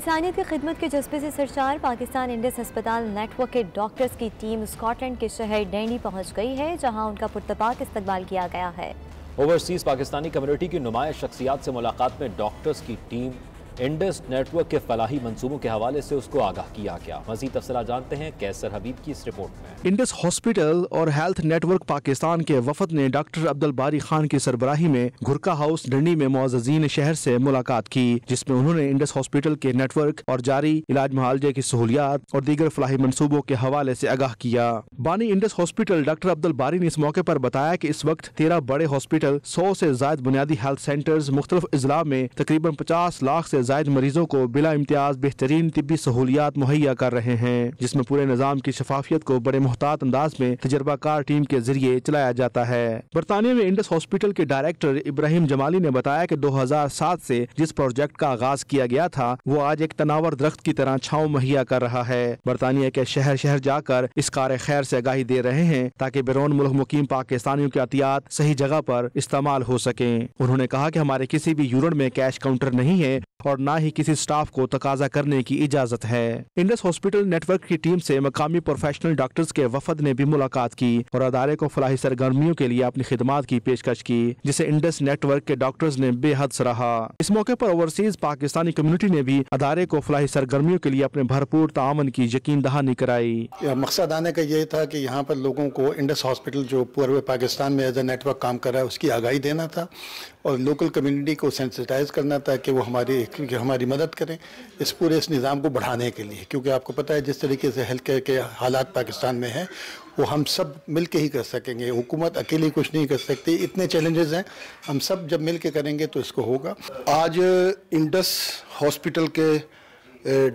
انسانیت کی خدمت کے جذبے سے سرشار پاکستان انڈس ہسپتال نیٹ ورک کے ڈاکٹرز کی ٹیم اسکاٹ لینڈ کے شہر ڈینڈی پہنچ گئی ہے، جہاں ان کا پرتپاک استقبال کیا گیا ہے۔ اوورسیز پاکستانی کمیونٹی کی نمایاں شخصیات سے ملاقات میں ڈاکٹرز کی ٹیم انڈس نیٹ ورک کے فلاحی منصوبوں کے حوالے سے اس کو آگاہ کیا گیا۔ مزید تفصیلات جانتے ہیں کیسر حبیب کی اس رپورٹ میں۔ انڈس ہاسپٹل اور ہیلتھ نیٹ ورک پاکستان کے وفد نے ڈاکٹر عبدالباری خان کی سربراہی میں گھرکا ہاؤس ڈنڈی میں معززین شہر سے ملاقات کی، جس میں انہوں نے انڈس ہاسپٹل کے نیٹ ورک اور جاری علاج معالجے کی سہولیات اور دیگر فلاحی منصوبوں کے حوالے سے آگاہ کیا۔ بانی انڈس ہاسپٹل ڈاکٹر عبدالباری نے اس موقع پر بتایا کہ اس وقت 13 بڑے ہاسپٹل، 100 سے زائد بنیادی ہیلتھ سینٹرز مختلف اضلاع میں تقریباً 50 لاکھ سے زائد مریضوں کو بلا امتیاز بہترین طبی سہولیات مہیا کر رہے ہیں، جس میں پورے نظام کی شفافیت کو بڑے محتاط انداز میں تجربہ کار ٹیم کے ذریعے چلایا جاتا ہے۔ برطانیہ میں انڈس ہاسپٹل کے ڈائریکٹر ابراہیم جمالی نے بتایا کہ 2007 سے جس پروجیکٹ کا آغاز کیا گیا تھا وہ آج ایک تناور درخت کی طرح چھاؤں مہیا کر رہا ہے۔ برطانیہ کے شہر شہر جا کر اس کار خیر سے آگاہی دے رہے ہیں تاکہ بیرون ملک مقیم پاکستانیوں کے عطیات صحیح جگہ پر استعمال ہو سکیں۔ انہوں نے کہا کہ ہمارے کسی بھی یونٹ میں کیش کاؤنٹر نہیں ہے اور نہ ہی کسی سٹاف کو تقاضا کرنے کی اجازت ہے۔ انڈس ہاسپٹل نیٹ ورک کی ٹیم سے مقامی پروفیشنل ڈاکٹرز کے وفد نے بھی ملاقات کی اور ادارے کو فلاحی سرگرمیوں کے لیے اپنی خدمات کی پیشکش کی، جسے انڈس نیٹ ورک کے ڈاکٹرز نے بے حد سراہا۔ اس موقع پر اوورسیز پاکستانی کمیونٹی نے بھی ادارے کو فلاحی سرگرمیوں کے لیے اپنے بھرپور تعاون کی یقین دہانی کرائی۔ مقصد آنے کا یہ تھا کہ یہاں پر لوگوں کو انڈس ہاسپٹل جو پورے پاکستان میں ایز اے نیٹ ورک کام کر رہا ہے اس کی آگاہی دینا تھا اور لوکل کمیونٹی کو سینسٹائز کرنا تھا کہ وہ ہماری مدد کریں اس پورے نظام کو بڑھانے کے لیے، کیونکہ آپ کو پتہ ہے جس طریقے سے ہیلتھ کیئر کے حالات پاکستان میں ہیں وہ ہم سب مل کے ہی کر سکیں گے، حکومت اکیلی کچھ نہیں کر سکتی، اتنے چیلنجز ہیں، ہم سب جب مل کے کریں گے تو اس کو ہوگا۔ آج انڈس ہاسپٹل کے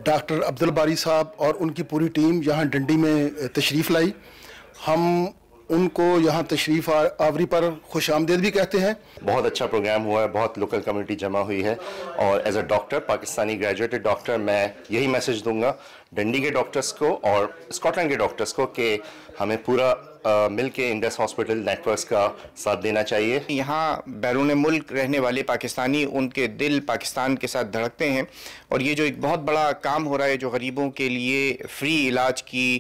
ڈاکٹر عبدالباری صاحب اور ان کی پوری ٹیم یہاں ڈنڈی میں تشریف لائی، ہم ان کو یہاں تشریف آوری پر خوش آمدید بھی کہتے ہیں۔ بہت اچھا پروگرام ہوا ہے، بہت لوکل کمیونٹی جمع ہوئی ہے اور as a doctor, Pakistani graduated doctor, میں یہی میسج دوں گا ڈنڈی کے ڈاکٹرز کو اور اسکاٹ لینڈ کے ڈاکٹرز کو کہ ہمیں پورا مل کے انڈس ہاسپٹل نیٹ ورکس کا ساتھ دینا چاہیے۔ یہاں بیرون ملک رہنے والے پاکستانی، ان کے دل پاکستان کے ساتھ دھڑکتے ہیں اور یہ جو ایک بہت بڑا کام ہو رہا ہے جو غریبوں کے لیے فری علاج کی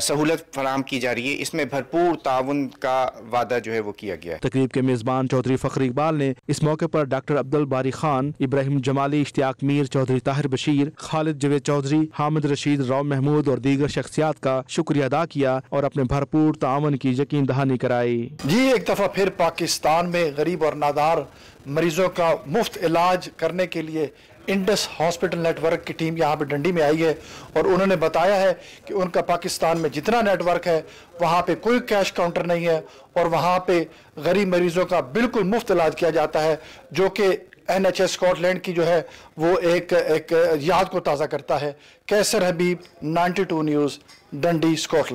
سہولت فراہم کی جا رہی ہے، اس میں بھرپور تعاون کا وعدہ جو ہے وہ کیا گیا ہے۔ تقریب کے میزبان چودھری فخر اقبال نے اس موقع پر ڈاکٹر عبدالباری خان، ابراہیم جمالی، اشتیاق میر، چودھری طاہر بشیر، خالد جوید چودھری، حامد رشید، رو محمود اور دیگر شخصیات کا شکریہ ادا کیا اور اپنے بھرپور تعاون کی یقین دہانی کرائی۔ جی ایک دفعہ پھر پاکستان میں غریب اور نادار مریضوں کا مفت علاج کرنے کے لیے انڈس ہاسپٹل نیٹ ورک کی ٹیم یہاں پہ ڈنڈی میں آئی ہے اور انہوں نے بتایا ہے کہ ان کا پاکستان میں جتنا نیٹ ورک ہے وہاں پہ کوئی کیش کاؤنٹر نہیں ہے اور وہاں پہ غریب مریضوں کا بالکل مفت علاج کیا جاتا ہے، جو کہ NHS اسکاٹ لینڈ کی جو ہے وہ ایک یاد کو تازہ کرتا ہے۔ کیسر حبیب، 92 نیوز، ڈنڈی، اسکاٹ لینڈ۔